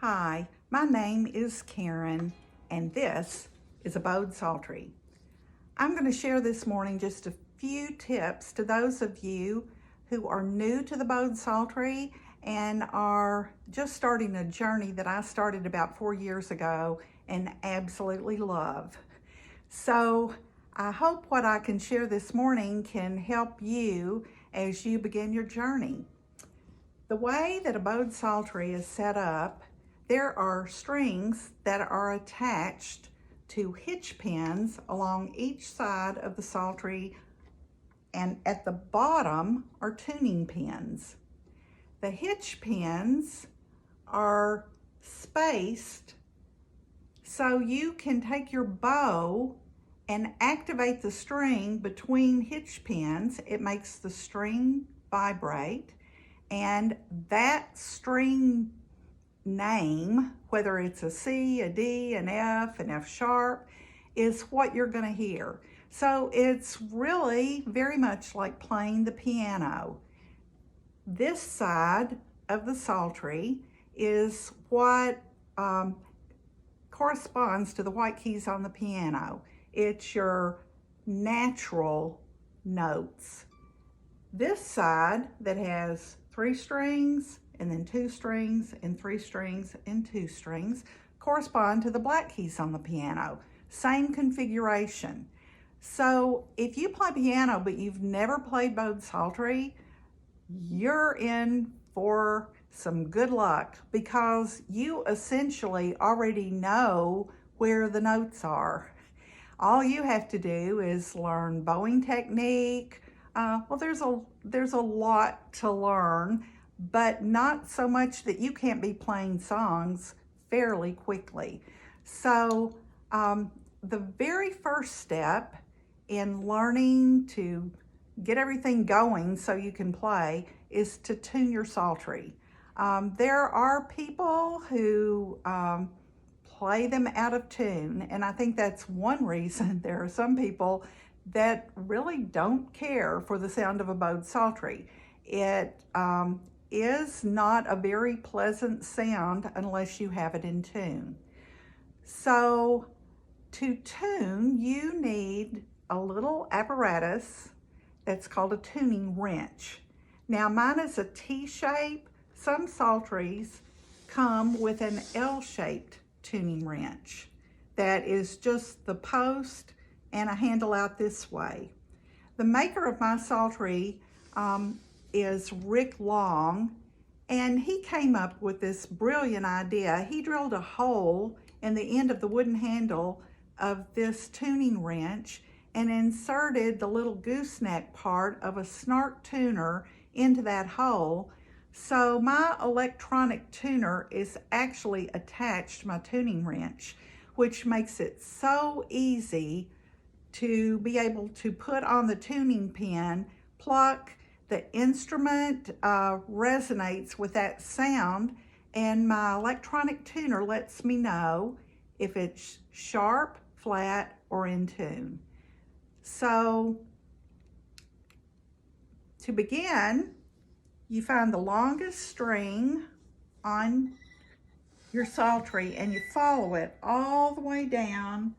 Hi, my name is Karen, and this is a bowed psaltery. I'm going to share this morning just a few tips to those of you who are new to the bowed psaltery and are just starting a journey that I started about 4 years ago and absolutely love. So I hope what I can share this morning can help you as you begin your journey. The way that a bowed psaltery is set up, there are strings that are attached to hitch pins along each side of the psaltery, and at the bottom are tuning pins. The hitch pins are spaced so you can take your bow and activate the string between hitch pins. It makes the string vibrate, and that string name, whether it's a C, a D, an F sharp, is what you're going to hear. So it's really very much like playing the piano. This side of the psaltery is what corresponds to the white keys on the piano. It's your natural notes. This side that has 3 strings and then 2 strings and 3 strings and 2 strings correspond to the black keys on the piano. Same configuration. So if you play piano but you've never played bowed psaltery, you're in for some good luck, because you essentially already know where the notes are. All you have to do is learn bowing technique. There's a lot to learn, but not so much that you can't be playing songs fairly quickly. So the very first step in learning to get everything going so you can play is to tune your psaltery. There are people who play them out of tune, and I think that's one reason there are some people that really don't care for the sound of a bowed psaltery. It is not a very pleasant sound unless you have it in tune. So to tune, you need a little apparatus that's called a tuning wrench. Now mine is a T-shape. Some psalteries come with an L-shaped tuning wrench that is just the post and a handle out this way. The maker of my psaltery is Rick Long, and he came up with this brilliant idea. He drilled a hole in the end of the wooden handle of this tuning wrench and inserted the little gooseneck part of a snark tuner into that hole. So my electronic tuner is actually attached to my tuning wrench, which makes it so easy to be able to put on the tuning pin, pluck. The instrument resonates with that sound, and my electronic tuner lets me know if it's sharp, flat, or in tune. So to begin, you find the longest string on your psaltery and you follow it all the way down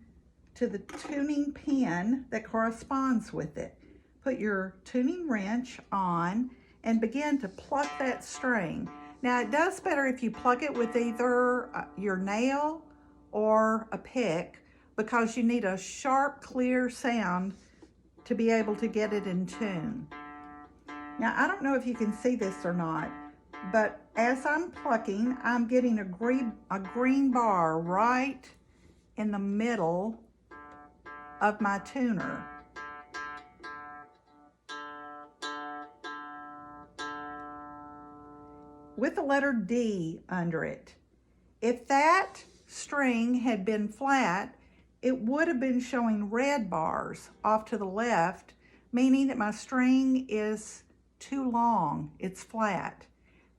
to the tuning pin that corresponds with it. Put your tuning wrench on and begin to pluck that string. Now it does better if you pluck it with either your nail or a pick, because you need a sharp, clear sound to be able to get it in tune. Now I don't know if you can see this or not, but as I'm plucking, I'm getting a green bar right in the middle of my tuner. With the letter D under it. If that string had been flat, it would have been showing red bars off to the left, meaning that my string is too long, it's flat,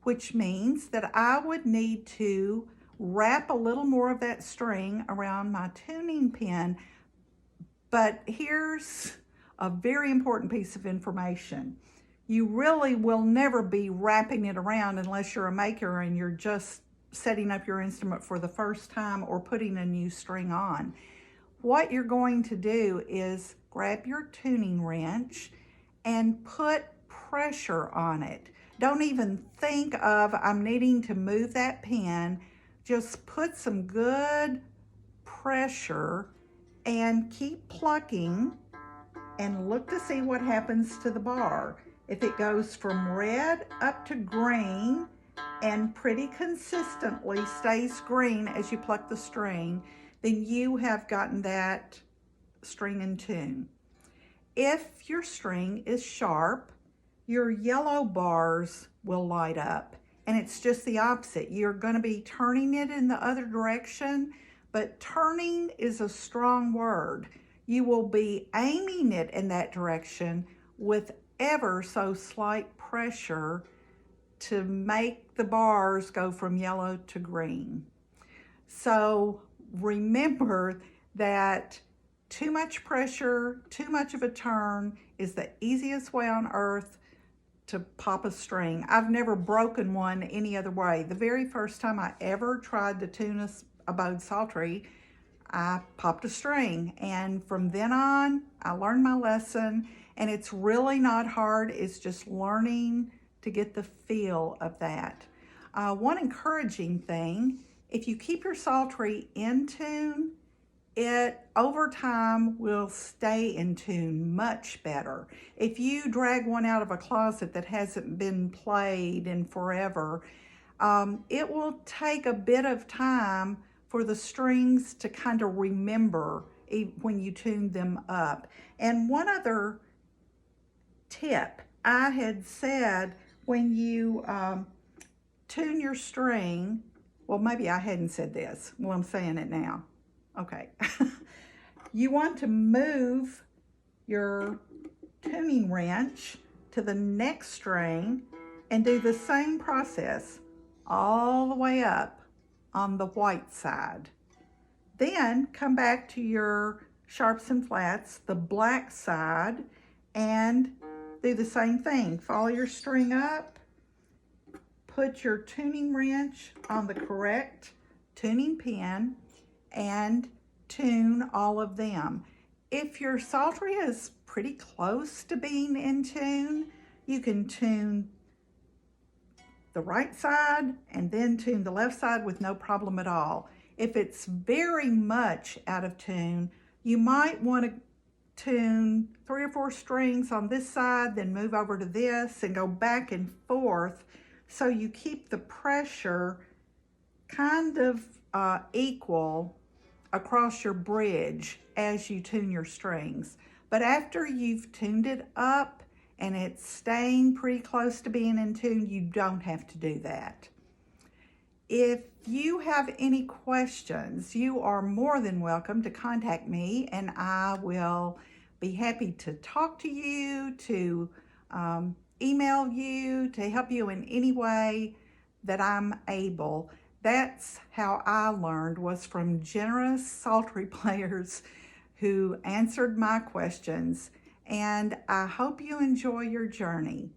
which means that I would need to wrap a little more of that string around my tuning pin. But here's a very important piece of information. You really will never be wrapping it around unless you're a maker and you're just setting up your instrument for the first time or putting a new string on. What you're going to do is grab your tuning wrench and put pressure on it. Don't even think of, I'm needing to move that pin. Just put some good pressure and keep plucking and look to see what happens to the bar. If it goes from red up to green and pretty consistently stays green as you pluck the string, then you have gotten that string in tune. If your string is sharp, your yellow bars will light up, and it's just the opposite. You're going to be turning it in the other direction, but turning is a strong word. You will be aiming it in that direction with ever so slight pressure to make the bars go from yellow to green. So remember that too much pressure, too much of a turn is the easiest way on earth to pop a string. I've never broken one any other way. The very first time I ever tried to tune a bowed psaltery, I popped a string, and from then on I learned my lesson, and it's really not hard. It's just learning to get the feel of that. One encouraging thing, if you keep your psaltery in tune, it over time will stay in tune much better. If you drag one out of a closet that hasn't been played in forever, it will take a bit of time for the strings to kind of remember when you tune them up. And one other tip, I had said when you tune your string, well, maybe I hadn't said this. Well, I'm saying it now. Okay. You want to move your tuning wrench to the next string and do the same process all the way up on the white side. Then come back to your sharps and flats, the black side, and do the same thing. Follow your string up, put your tuning wrench on the correct tuning pin, and tune all of them. If your psaltery is pretty close to being in tune, you can tune the right side and then tune the left side with no problem at all. If it's very much out of tune, you might want to tune 3 or 4 strings on this side, then move over to this and go back and forth so you keep the pressure kind of equal across your bridge as you tune your strings. But after you've tuned it up and it's staying pretty close to being in tune, you don't have to do that. If you have any questions, you are more than welcome to contact me, and I will be happy to talk to you, to email you, to help you in any way that I'm able. That's how I learned, was from generous psaltery players who answered my questions. And I hope you enjoy your journey.